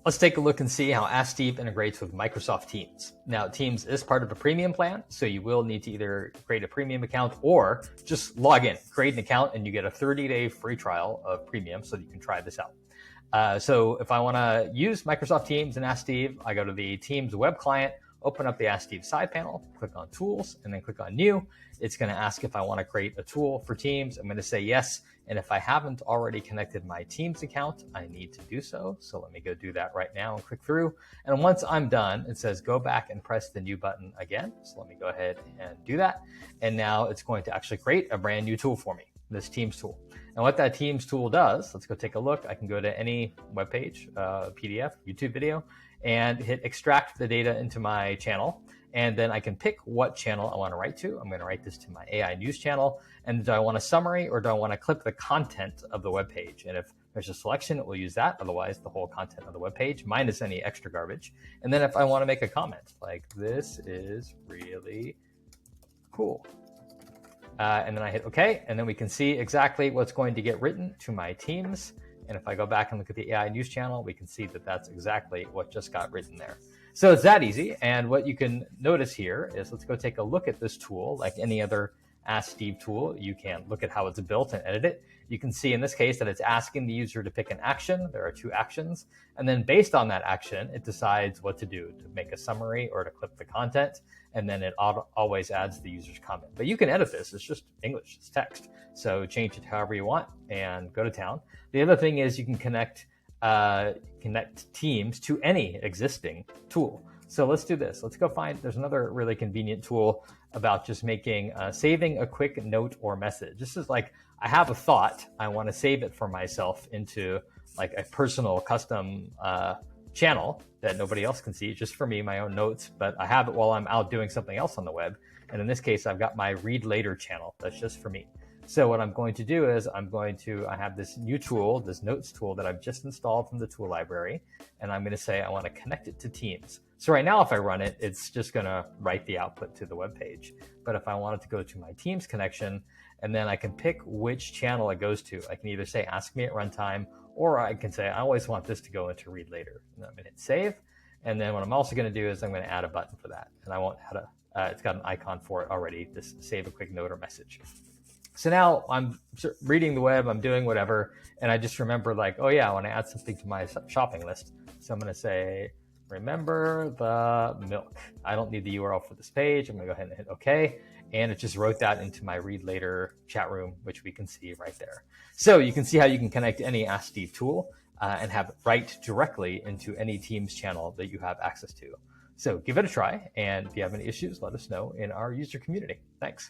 Let's take a look and see how Ask Steve integrates with Microsoft Teams. Now, Teams is part of a premium plan, so you will need to either create a premium account or just log in, create an account, and you get a 30-day free trial of premium so that you can try this out. So if I want to use Microsoft Teams and Ask Steve, I go to the Teams web client, open up the Ask Steve side panel, click on Tools, and then click on New. It's going to ask if I want to create a tool for Teams. I'm going to say yes. And if I haven't already connected my Teams account, I need to do so. So let me go do that right now and click through. And once I'm done, it says go back and press the new button again. So let me go ahead and do that. And now it's going to actually create a brand new tool for me, this Teams tool. And what that Teams tool does, let's go take a look. I can go to any web page, PDF, YouTube video, and hit extract the data into my channel. And then I can pick what channel I want to write to. I'm going to write this to my AI news channel. And do I want a summary or do I want to clip the content of the web page? And if there's a selection, it will use that. Otherwise, the whole content of the web page, minus any extra garbage. And then if I want to make a comment, like this is really cool. And then I hit OK. And then we can see exactly what's going to get written to my Teams. And if I go back and look at the AI news channel, we can see that that's exactly what just got written there. So it's that easy. And what you can notice here is, let's go take a look at this tool. Like any other Ask Steve tool, you can look at how it's built and edit it. You can see in this case that it's asking the user to pick an action. There are 2 actions. And then based on that action, it decides what to do, to make a summary or to clip the content. And then it always adds the user's comment. But you can edit this. It's just English. It's text. So change it however you want and go to town. The other thing is you can connect Teams to any existing tool. So let's do this. Let's go find, there's another really convenient tool about just making, saving a quick note or message. This is like, I have a thought, I want to save it for myself into like a personal custom channel that nobody else can see, just for me, my own notes, but I have it while I'm out doing something else on the web. And in this case, I've got my read later channel that's just for me. So what I'm going to do is I have this new tool, this notes tool that I've just installed from the tool library. And I'm going to say I want to connect it to Teams. So right now, if I run it, it's just going to write the output to the web page. But if I wanted to go to my Teams connection, and then I can pick which channel it goes to. I can either say, ask me at runtime, or I can say, I always want this to go into read later. And I'm going to hit save. And then what I'm also going to do is I'm going to add a button for that. And I won't add it's got an icon for it already, this save a quick note or message. So now I'm reading the web, I'm doing whatever, and I just remember like, oh yeah, I want to add something to my shopping list. So I'm going to say, remember the milk. I don't need the URL for this page. I'm going to go ahead and hit OK. And it just wrote that into my read later chat room, which we can see right there. So you can see how you can connect any Ask Steve tool and have it write directly into any Teams channel that you have access to. So give it a try. And if you have any issues, let us know in our user community. Thanks.